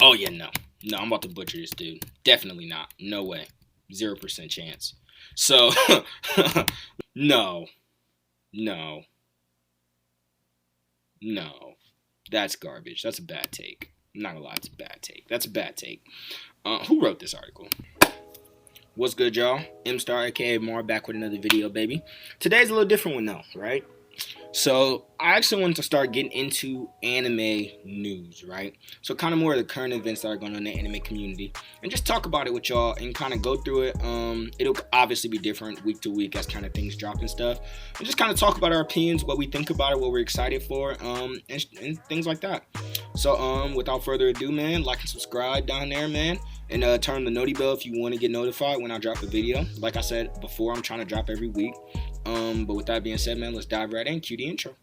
Oh yeah, no, I'm about to butcher this dude. Definitely not. No way. 0% chance. So no, no, no. That's garbage. That's a bad take. I'm not gonna lie, it's a bad take. That's a bad take. Who wrote this article? What's good, y'all? MSTAR, aka Mar, back with another video, baby. Today's a little different one, though, right? So, I actually wanted to start getting into anime news, right? So, kind of more of the current events that are going on in the anime community. And just talk about it with y'all and kind of go through it. It'll obviously be different week to week as kind of things drop and stuff. And just kind of talk about our opinions, what we think about it, what we're excited for, and things like that. So, without further ado, man, like and subscribe down there, man. And turn the noti bell if you want to get notified when I drop a video. Like I said before, I'm trying to drop every week. But with that being said, man, let's dive right in. Cue the intro.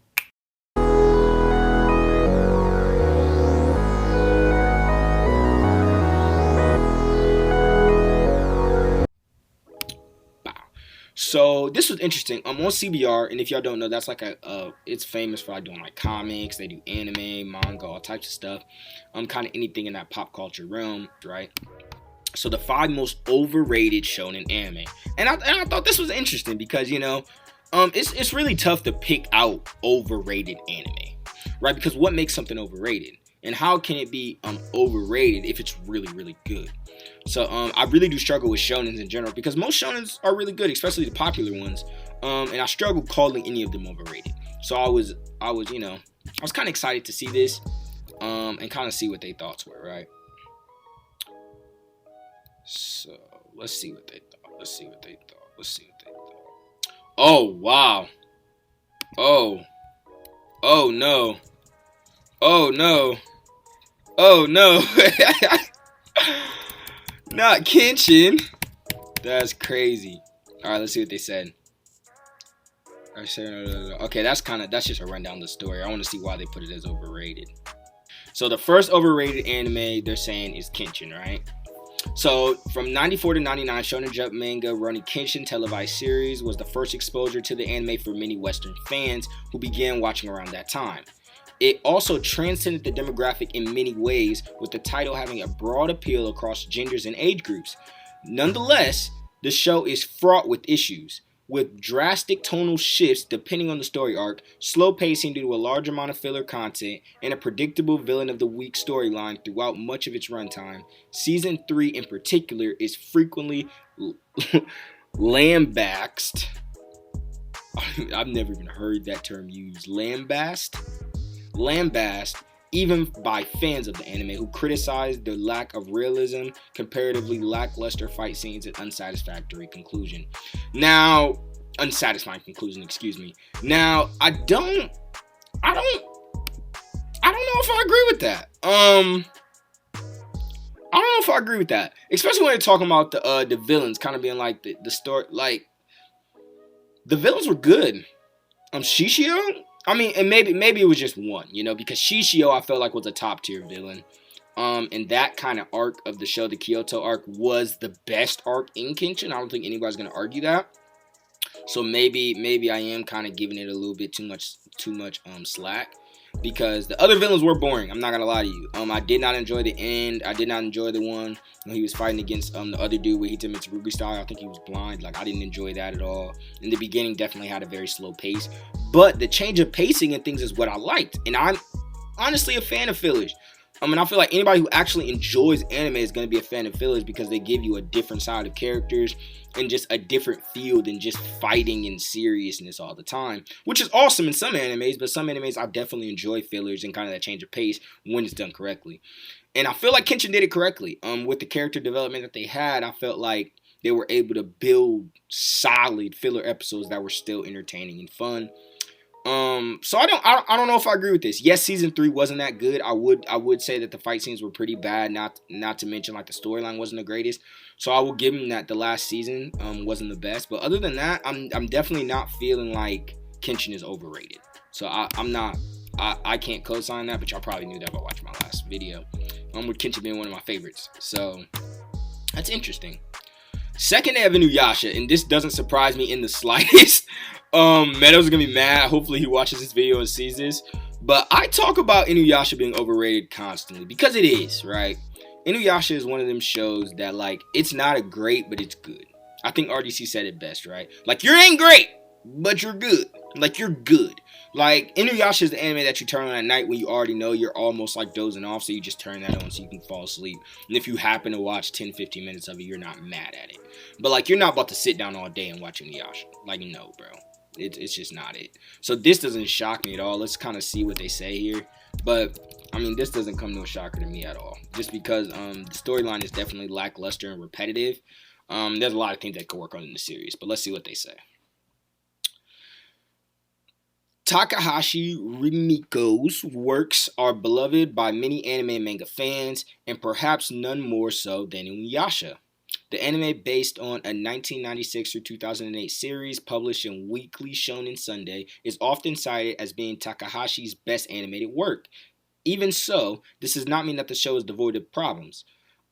So this was interesting. I'm on CBR, and if y'all don't know, that's like it's famous for like doing like comics. They do anime, manga, all types of stuff. Kind of anything in that pop culture realm, right? So the 5 most overrated shonen anime, and I thought this was interesting because it's really tough to pick out overrated anime, right? Because what makes something overrated, and how can it be overrated if it's really, really good? So I really do struggle with shonens in general because most shonens are really good, especially the popular ones. And I struggle calling any of them overrated. So I was kind of excited to see this, and kind of see what their thoughts were, right? So let's see what they thought. Oh wow. Oh no. Oh no. Not Kenshin. That's crazy. All right, let's see what they said. Okay, that's just a rundown of the story. I want to see why they put it as overrated. So the first overrated anime they're saying is Kenshin, right? So from 94 to 99, Shonen Jump manga running Kenshin televised series was the first exposure to the anime for many Western fans who began watching around that time. It also transcended the demographic in many ways, with the title having a broad appeal across genders and age groups. Nonetheless, the show is fraught with issues, with drastic tonal shifts depending on the story arc, slow pacing due to a large amount of filler content, and a predictable villain of the week storyline throughout much of its runtime. Season 3 in particular is frequently lambasted. I've never even heard that term used. Lambast, even by fans of the anime who criticize the lack of realism, comparatively lackluster fight scenes, and unsatisfying conclusion. Now, I don't know if I agree with that. I don't know if I agree with that, especially when they're talking about the villains kind of being like the story. Like, the villains were good. Shishio. I mean, and maybe it was just one, because Shishio I felt like was a top tier villain. And that kind of arc of the show, the Kyoto arc, was the best arc in Kenshin. I don't think anybody's gonna argue that. So maybe I am kind of giving it a little bit too much slack, because the other villains were boring. I'm not gonna lie to you. I did not enjoy the end. I did not enjoy the one when he was fighting against the other dude where he did Mitsurugi style. I think he was blind. Like, I didn't enjoy that at all. In the beginning, definitely had a very slow pace. But the change of pacing and things is what I liked. And I'm honestly a fan of fillers. I feel like anybody who actually enjoys anime is going to be a fan of fillers because they give you a different side of characters and just a different feel than just fighting and seriousness all the time, which is awesome in some animes, but some animes I definitely enjoy fillers and kind of that change of pace when it's done correctly. And I feel like Kenshin did it correctly. With the character development that they had, I felt like they were able to build solid filler episodes that were still entertaining and fun. So I don't know if I agree with this. Yes, season 3 wasn't that good. I would say that the fight scenes were pretty bad. Not to mention, like, the storyline wasn't the greatest. So I will give him that the last season wasn't the best. But other than that, I'm definitely not feeling like Kenshin is overrated. So I'm not. I can't co-sign that, but y'all probably knew that by watching my last video. With Kenshin being one of my favorites. So that's interesting. Second, they have Inuyasha, and this doesn't surprise me in the slightest. Meadows is gonna be mad. Hopefully he watches this video and sees this. But I talk about Inuyasha being overrated constantly because it is, right? Inuyasha is one of them shows that, like, it's not a great, but it's good. I think RDC said it best, right? Like, you ain't great, but you're good. Like, you're good. Like, Inuyasha is the anime that you turn on at night when you already know you're almost like dozing off, so you just turn that on so you can fall asleep. And if you happen to watch 10-15 minutes of it, you're not mad at it. But, like, you're not about to sit down all day and watch Inuyasha. Like, no, bro. It's just not it. So this doesn't shock me at all. Let's kind of see what they say here. But, I mean, this doesn't come no shocker to me at all. Just because the storyline is definitely lackluster and repetitive. There's a lot of things that could work on in the series. But let's see what they say. Takahashi Rimiko's works are beloved by many anime and manga fans, and perhaps none more so than Inuyasha. The anime, based on a 1996 through 2008 series published in Weekly Shounen Sunday, is often cited as being Takahashi's best animated work. Even so, this does not mean that the show is devoid of problems.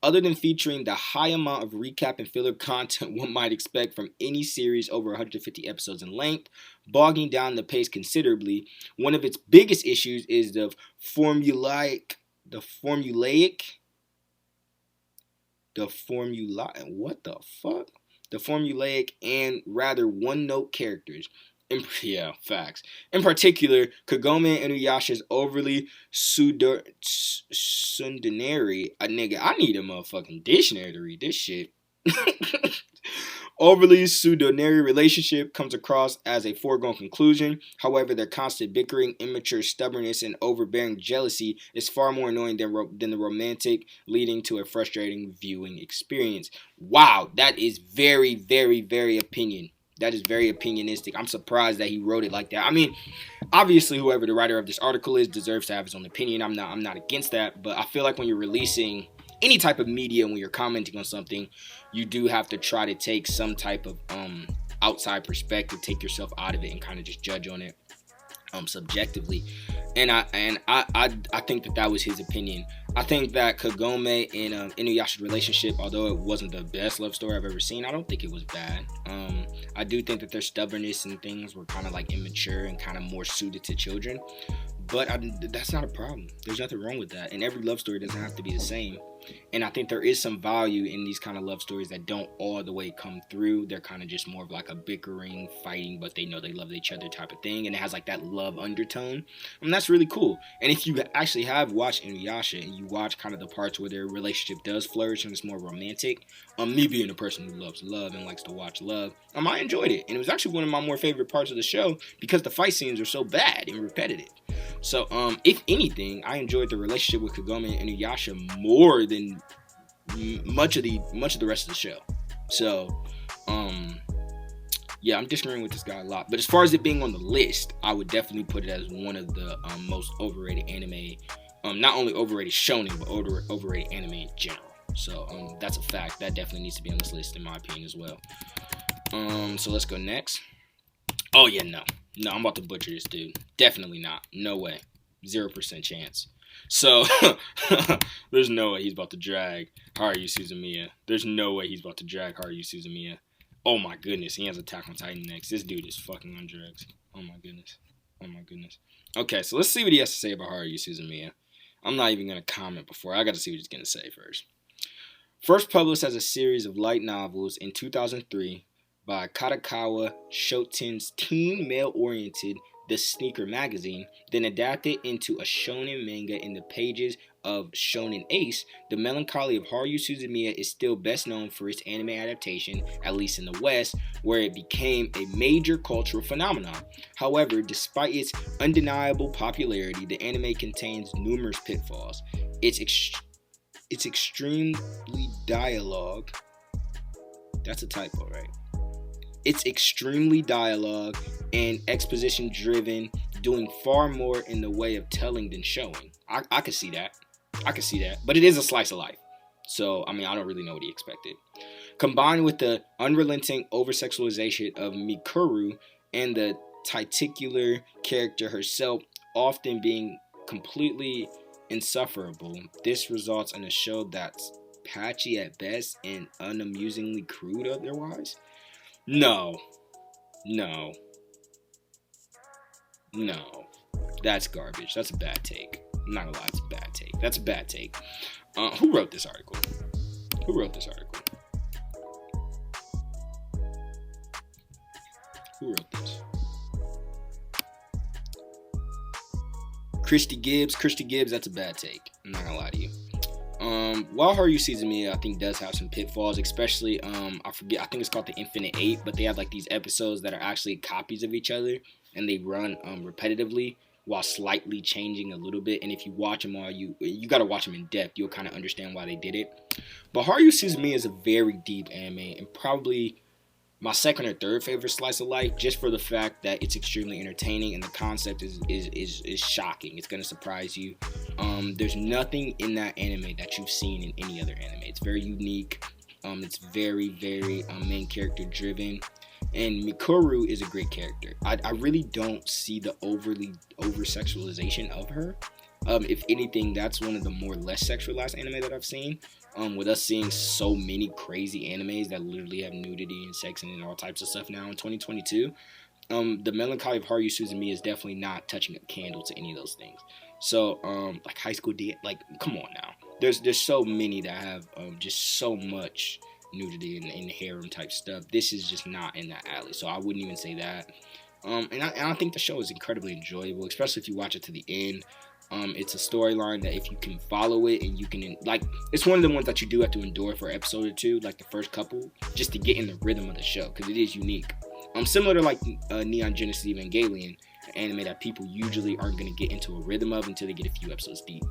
Other than featuring the high amount of recap and filler content one might expect from any series over 150 episodes in length, bogging down the pace considerably, one of its biggest issues is the formulaic and rather one-note characters. Yeah, facts. In particular, Kagome and Inuyasha's overly tsundenary. Nigga, I need a motherfucking dictionary to read this shit. Overly pseudonary relationship comes across as a foregone conclusion. However, their constant bickering, immature stubbornness, and overbearing jealousy is far more annoying than the romantic, leading to a frustrating viewing experience. Wow, that is very, very, very opinion. That is very opinionistic. I'm surprised that he wrote it like that. I mean, obviously, whoever the writer of this article is deserves to have his own opinion. I'm not against that, but I feel like when you're releasing any type of media, when you're commenting on something, you do have to try to take some type of outside perspective, take yourself out of it, and kind of just judge on it subjectively. And I think that was his opinion. I think that Kagome and Inuyasha's relationship, although it wasn't the best love story I've ever seen, I don't think it was bad. I do think that their stubbornness and things were kind of like immature and kind of more suited to children. But that's not a problem. There's nothing wrong with that. And every love story doesn't have to be the same. And I think there is some value in these kind of love stories that don't all the way come through. They're kind of just more of like a bickering, fighting, but they know they love each other type of thing. And it has like that love undertone. And that's really cool. And if you actually have watched Inuyasha and you watch kind of the parts where their relationship does flourish and it's more romantic, me being a person who loves love and likes to watch love, I enjoyed it. And it was actually one of my more favorite parts of the show because the fight scenes are so bad and repetitive. So, if anything, I enjoyed the relationship with Kagome and Inuyasha more than much of the rest of the show. So, yeah, I'm disagreeing with this guy a lot. But as far as it being on the list, I would definitely put it as one of the most overrated anime. Not only overrated shonen, but overrated anime in general. So, that's a fact. That definitely needs to be on this list, in my opinion, as well. So let's go next. Oh, yeah, no, I'm about to butcher this dude. Definitely not. No way. 0% chance. So, there's no way he's about to drag Haruhi Suzumiya. There's no way he's about to drag Haruhi Suzumiya. Oh my goodness, he has Attack on Titan next. This dude is fucking on drugs. Oh my goodness. Okay, so let's see what he has to say about Haruhi Suzumiya. I'm not even going to comment before. I got to see what he's going to say first. First published as a series of light novels in 2003 by Kadokawa Shoten's teen male-oriented The Sneaker magazine, then adapted into a shonen manga in the pages of Shounen Ace, The Melancholy of Haruhi Suzumiya is still best known for its anime adaptation, at least in the West, where it became a major cultural phenomenon. However, despite its undeniable popularity, the anime contains numerous pitfalls. It's extremely dialogue. That's a typo, right? It's extremely dialogue and exposition driven, doing far more in the way of telling than showing. I could see that. But it is a slice of life. So, I don't really know what he expected. Combined with the unrelenting over-sexualization of Mikuru and the titular character herself often being completely insufferable, this results in a show that's patchy at best and unamusingly crude otherwise. No. That's garbage. That's a bad take. I'm not gonna lie, it's a bad take. That's a bad take. Who wrote this article? Who wrote this article? Who wrote this? Christy Gibbs. Christy Gibbs, that's a bad take. I'm not gonna lie to you. While Haruyu Suzumiya, I think, does have some pitfalls, especially, I think it's called the Infinite 8, but they have like these episodes that are actually copies of each other, and they run repetitively while slightly changing a little bit. And if you watch them all, you got to watch them in depth. You'll kind of understand why they did it. But Haruyu Suzumiya is a very deep anime, and probably my second or third favorite slice of life, just for the fact that it's extremely entertaining and the concept is shocking. It's gonna surprise you. There's nothing in that anime that you've seen in any other anime. It's very unique. It's very, very main character driven. And Mikuru is a great character. I really don't see the over sexualization of her. If anything, that's one of the more less sexualized anime that I've seen. With us seeing so many crazy animes that literally have nudity and sex and all types of stuff now in 2022, the Melancholy of Haruyu Suzumiya is definitely not touching a candle to any of those things. So, like High School D, like, come on now. There's so many that have just so much nudity and harem type stuff. This is just not in that alley, so I wouldn't even say that. And I think the show is incredibly enjoyable, especially if you watch it to the end. It's a storyline that if you can follow it and you can, like, it's one of the ones that you do have to endure for an episode or two, like the first couple, just to get in the rhythm of the show, because it is unique. Similar to like Neon Genesis Evangelion, an anime that people usually aren't going to get into a rhythm of until they get a few episodes deep.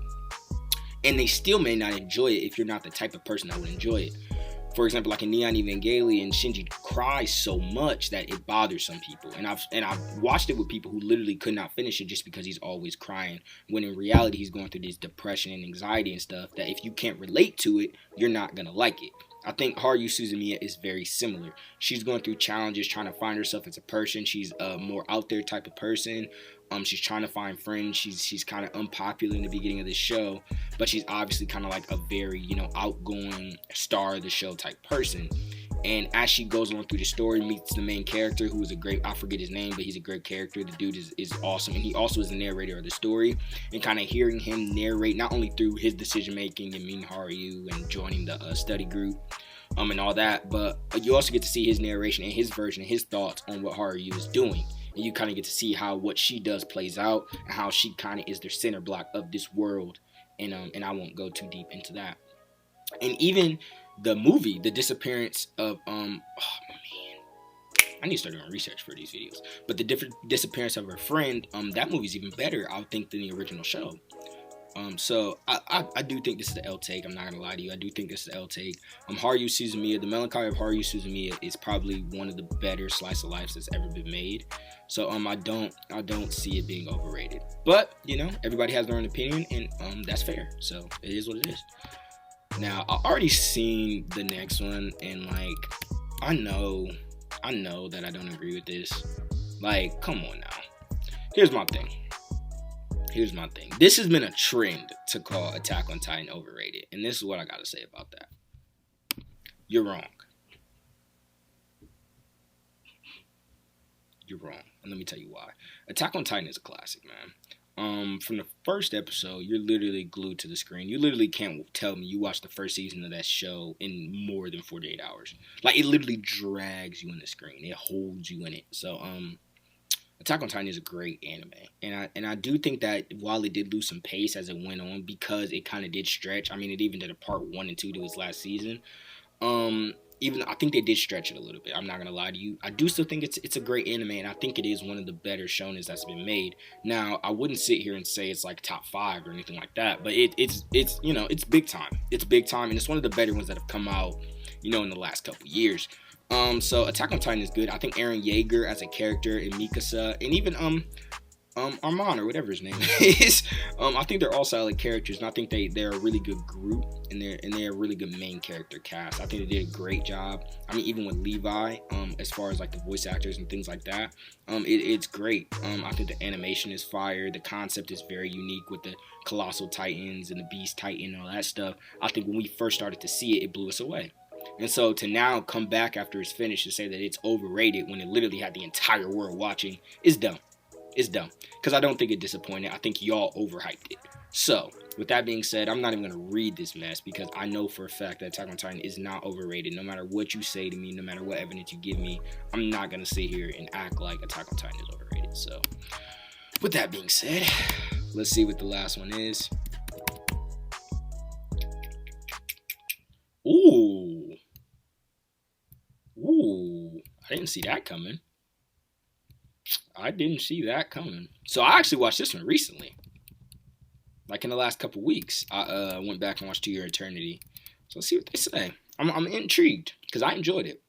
And they still may not enjoy it if you're not the type of person that would enjoy it. For example, like in Neon Evangelion, Shinji cries so much that it bothers some people. And I've watched it with people who literally could not finish it just because he's always crying, when in reality he's going through this depression and anxiety and stuff that if you can't relate to it, you're not going to like it. I think Haruyu Suzumiya is very similar. She's going through challenges, trying to find herself as a person. She's a more out there type of person. She's trying to find friends. She's kind of unpopular in the beginning of the show, but she's obviously kind of like a very, outgoing star of the show type person. And as she goes on through the story, meets the main character, who is a great, I forget his name, but he's a great character. The dude is awesome. And he also is the narrator of the story. And kind of hearing him narrate, not only through his decision making and meeting Haruyu and joining the study group, and all that, but you also get to see his narration and his version and his thoughts on what Haruyu is doing. And you kind of get to see how what she does plays out and how she kind of is the center block of this world. And I won't go too deep into that. And even the movie, The Disappearance of oh man, I need to start doing research for these videos. But The Disappearance of Her Friend, that movie's even better, I would think, than the original show. So I do think this is the L take. I'm not gonna lie to you. I do think this is the L take. Haruyu Suzumiya, The Melancholy of Haruyu Suzumiya is probably one of the better slice of lives that's ever been made. So I don't see it being overrated. But everybody has their own opinion, and that's fair. So it is what it is. Now I already seen the next one, and like I know that I don't agree with this. Like, come on now. Here's my thing. This has been a trend to call Attack on Titan overrated. And this is what I got to say about that. You're wrong. You're wrong. And let me tell you why. Attack on Titan is a classic, man. From the first episode, you're literally glued to the screen. You literally can't tell me you watched the first season of that show in more than 48 hours. Like, it literally drags you in the screen. It holds you in it. So, Attack on Titan is a great anime, and I do think that while it did lose some pace as it went on, because it kind of did stretch. I mean, it even did a part 1 and 2 to its last season. Even I think they did stretch it a little bit. I'm not gonna lie to you. I do still think it's a great anime, and I think it is one of the better shounens that's been made. Now, I wouldn't sit here and say it's like top 5 or anything like that, but it's big time. It's big time, and it's one of the better ones that have come out, in the last couple years. So Attack on Titan is good. I think Eren Yeager as a character, and Mikasa, and even Armand or whatever his name is. I think they're all solid characters, and I think they're a really good group, and they're a really good main character cast. I think they did a great job. I mean, even with Levi, as far as like the voice actors and things like that, it's great. I think the animation is fire. The concept is very unique with the Colossal Titans and the Beast Titan and all that stuff. I think when we first started to see it, it blew us away. And so to now come back after it's finished and say that it's overrated when it literally had the entire world watching is dumb. It's dumb. Because I don't think it disappointed. I think y'all overhyped it. So, with that being said, I'm not even going to read this mess because I know for a fact that Attack on Titan is not overrated. No matter what you say to me, no matter what evidence you give me, I'm not going to sit here and act like Attack on Titan is overrated. So, with that being said, let's see what the last one is. Ooh. I didn't see that coming. So I actually watched this one recently. Like in the last couple weeks. I went back and watched To Your Eternity. So let's see what they say. I'm intrigued because I enjoyed it.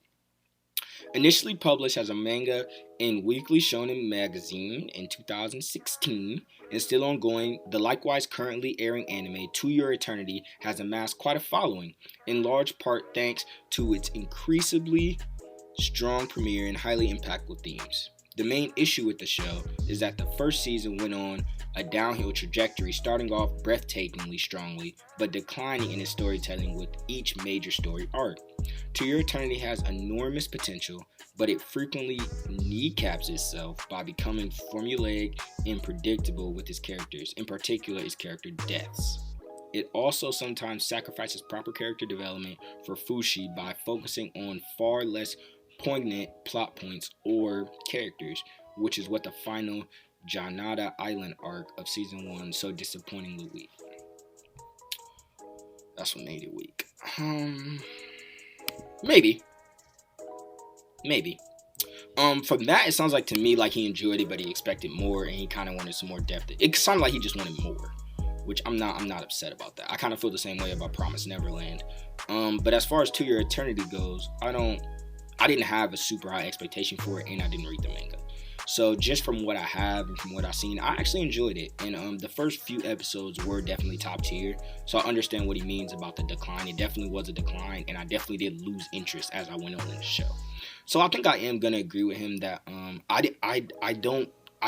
Initially published as a manga in Weekly Shounen magazine in 2016 and still ongoing, the likewise currently airing anime To Your Eternity has amassed quite a following, in large part thanks to its increasingly strong premiere and highly impactful themes. The main issue with the show is that the first season went on a downhill trajectory, starting off breathtakingly strongly, but declining in its storytelling with each major story arc. To Your Eternity has enormous potential, but it frequently kneecaps itself by becoming formulaic and predictable with its characters, in particular its character deaths. It also sometimes sacrifices proper character development for Fushi by focusing on far less poignant plot points or characters, which is what the final Janada Island arc of season 1 so disappointingly weak. That's what made it weak. Maybe. From that, it sounds like to me like he enjoyed it, but he expected more, and he kind of wanted some more depth. It sounded like he just wanted more, which I'm not upset about that. I kind of feel the same way about Promised Neverland. But as far as To Your Eternity goes, I didn't have a super high expectation for it, and I didn't read the manga. So just from what I have and from what I've seen, I actually enjoyed it. And the first few episodes were definitely top tier. So I understand what he means about the decline. It definitely was a decline, and I definitely did lose interest as I went on in the show. So I think I am gonna agree with him that I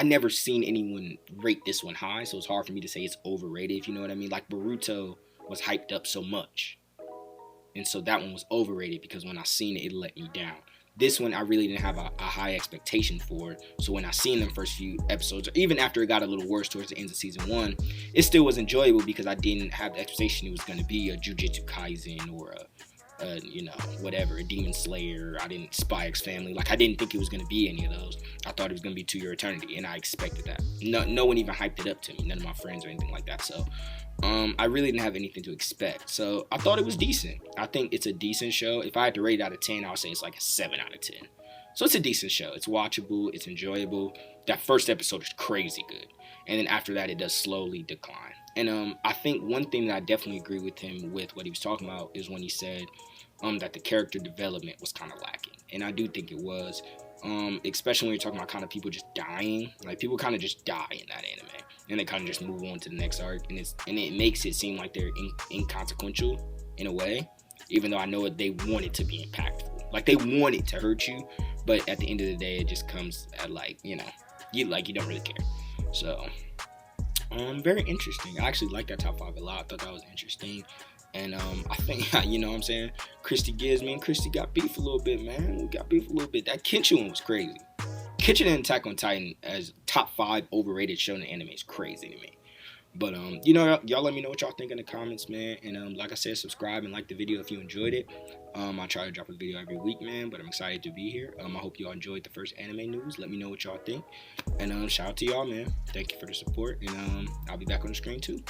never seen anyone rate this one high, so it's hard for me to say it's overrated, if you know what I mean. Like Boruto was hyped up so much, and so that one was overrated because when I seen it, it let me down. This one, I really didn't have a high expectation for. So when I seen them first few episodes, or even after it got a little worse towards the end of season 1, it still was enjoyable because I didn't have the expectation it was going to be a Jujutsu Kaisen or a Demon Slayer. I didn't Spy X Family. Like, I didn't think it was going to be any of those. I thought it was going to be To Your Eternity, and I expected that. No one even hyped it up to me. None of my friends or anything like that. So I really didn't have anything to expect. So I thought it was decent. I think it's a decent show. If I had to rate it out of 10, I would say it's like a 7 out of 10. So it's a decent show. It's watchable. It's enjoyable. That first episode is crazy good. And then after that, it does slowly decline. And I think one thing that I definitely agree with him with what he was talking about is when he said that the character development was kind of lacking. And I do think it was. Especially when you're talking about kind of people just dying. Like, people kind of just die in that anime. And they kind of just move on to the next arc. And it makes it seem like they're inconsequential in a way. Even though I know they want it to be impactful. Like, they want it to hurt you. But at the end of the day, it just comes at you don't really care. So, very interesting. I actually like that top 5 a lot. I thought that was interesting. And I think, you know what I'm saying, Christy Gibbs, me and Christy got beef a little bit, man. We got beef a little bit. That Kenshin one was crazy. Kenshin and Attack on Titan as top 5 overrated shonen anime is crazy to me. But, y'all let me know what y'all think in the comments, man. And like I said, subscribe and like the video if you enjoyed it. I try to drop a video every week, man, but I'm excited to be here. I hope y'all enjoyed the first anime news. Let me know what y'all think. And shout out to y'all, man. Thank you for the support. And I'll be back on the screen, too.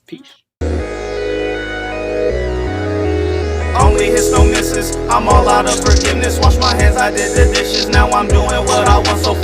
Peace. Only hits, no misses. I'm all out of forgiveness. Wash my hands, I did the dishes. Now I'm doing what I want so